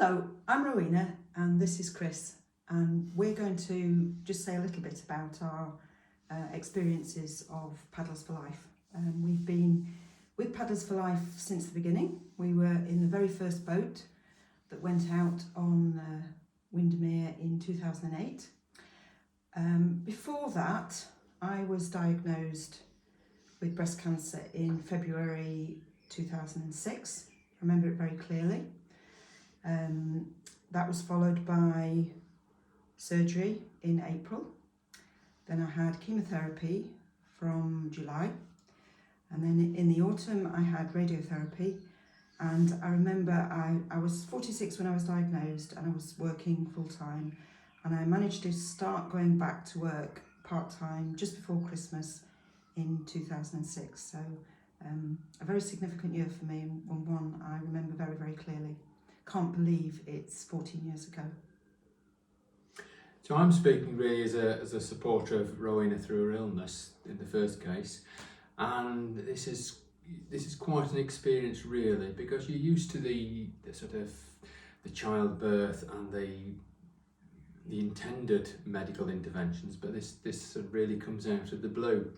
Hello, I'm Rowena and this is Chris, and we're going to just say a little bit about our experiences of Paddlers for Life. We've been with Paddlers for Life since the beginning. We were in the very first boat that went out on Windermere in 2008. Before that, I was diagnosed with breast cancer in February 2006. I remember it very clearly. That was followed by surgery in April. Then I had chemotherapy from July. And then in the autumn I had radiotherapy. And I remember I was 46 when I was diagnosed and I was working full time. And I managed to start going back to work part-time just before Christmas in 2006. So a very significant year for me, and one I remember very, very clearly. Can't believe it's 14 years ago. So I'm speaking really as a supporter of Rowena through her illness in the first case, and this is quite an experience really, because you're used to the sort of the childbirth and the intended medical interventions, but this really comes out of the blue.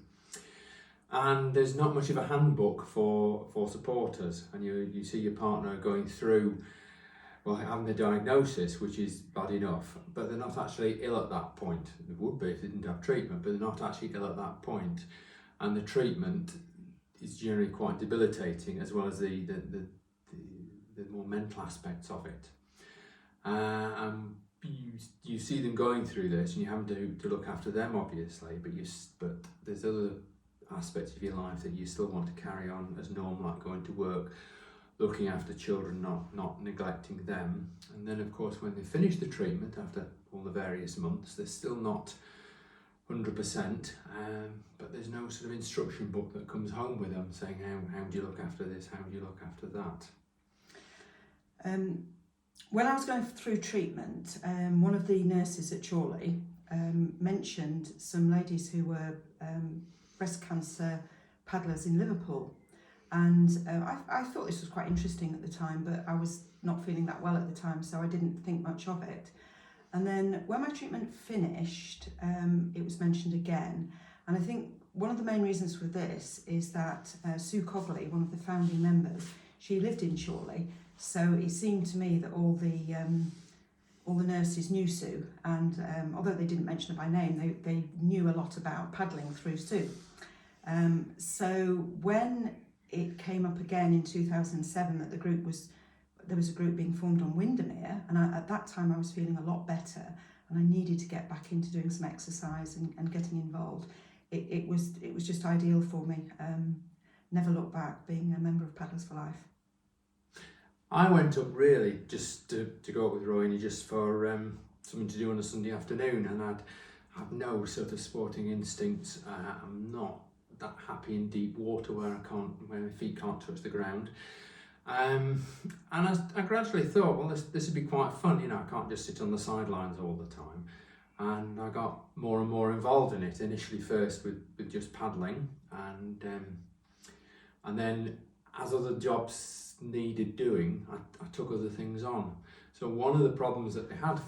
And there's not much of a handbook for supporters, and you see your partner going through, well, having the diagnosis, which is bad enough, but they're not actually ill at that point. They would be if they didn't have treatment, but they're not actually ill at that point. And the treatment is generally quite debilitating, as well as the more mental aspects of it. You see them going through this, and you have to look after them, obviously, but there's other aspects of your life that you still want to carry on as normal, like going to work, looking after children, not neglecting them. And then of course when they finish the treatment after all the various months, they're still not 100%, but there's no sort of instruction book that comes home with them saying how do you look after this, how do you look after that. When I was going through treatment, one of the nurses at Chorley mentioned some ladies who were breast cancer paddlers in Liverpool. And I thought this was quite interesting at the time, but I was not feeling that well at the time, so I didn't think much of it. And then when my treatment finished, it was mentioned again. And I think one of the main reasons for this is that Sue Cogley, one of the founding members, she lived in Chorley. So it seemed to me that all the nurses knew Sue, and although they didn't mention her by name, they knew a lot about paddling through Sue. So when it came up again in 2007 that there was a group being formed on Windermere, and at that time I was feeling a lot better and I needed to get back into doing some exercise and getting involved. It was just ideal for me. Never look back, being a member of Paddlers for Life. I went up really just to go up with Rowena just for something to do on a Sunday afternoon, and I'd have no sort of sporting instincts. I'm not that happy in deep water where my feet can't touch the ground. And I gradually thought, well, this would be quite fun, I can't just sit on the sidelines all the time. And I got more and more involved in it, initially first with just paddling, and then as other jobs needed doing, I took other things on. So one of the problems that they had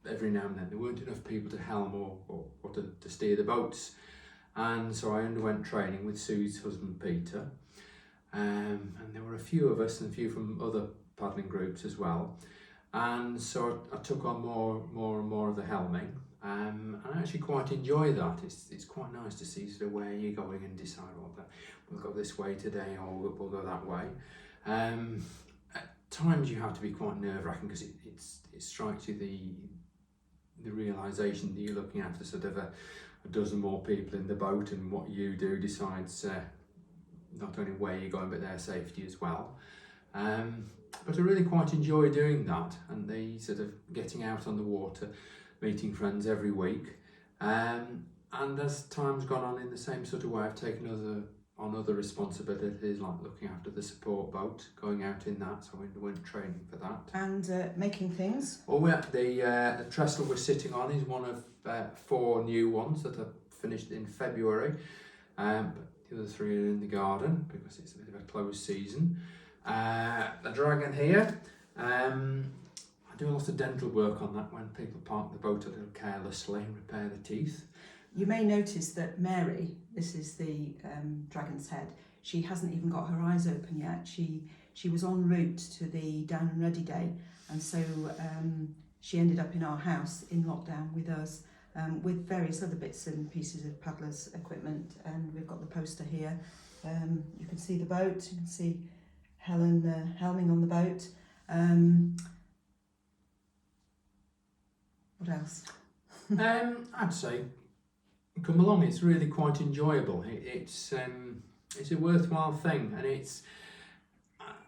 every now and then, there weren't enough people to helm or to steer the boats. And so I underwent training with Sue's husband Peter, and there were a few of us and a few from other paddling groups as well. And so I took on more and more of the helming, and I actually quite enjoy that. It's quite nice to see sort of where you're going and decide, well, we'll go this way today or we'll go that way. At times you have to be quite nerve-wracking because it strikes you the realisation that you're looking after sort of a dozen more people in the boat, and what you do decides not only where you're going but their safety as well. But I really quite enjoy doing that, and the sort of getting out on the water, meeting friends every week. And as time's gone on in the same sort of way, I've taken on other responsibilities, like looking after the support boat, going out in that, so I underwent training for that. And making things? Well, the trestle we're sitting on is one of 4 new ones that are finished in February, but the other 3 are in the garden because it's a bit of a closed season. The dragon here, do a lot of dental work on that when people park the boat a little carelessly and repair the teeth. You may notice that Mary, this is the dragon's head, she hasn't even got her eyes open yet. She was en route to the Down and Ready Day, and so she ended up in our house in lockdown with us, with various other bits and pieces of paddlers equipment, and we've got the poster here. You can see the boat, you can see Helen helming on the boat. What else? I'd say come along. It's really quite enjoyable. It's a worthwhile thing, and it's,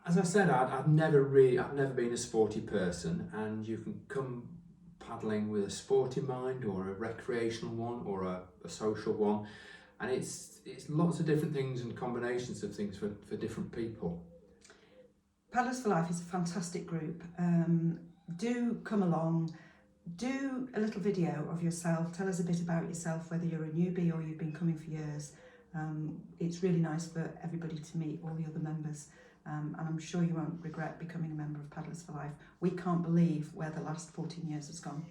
as I said, I've never been a sporty person, and you can come paddling with a sporty mind or a recreational one or a social one, and it's lots of different things and combinations of things for different people. Paddlers for Life is a fantastic group. Do come along. Do a little video of yourself, tell us a bit about yourself, whether you're a newbie or you've been coming for years. It's really nice for everybody to meet all the other members, and I'm sure you won't regret becoming a member of Paddlers for Life. We can't believe where the last 14 years has gone.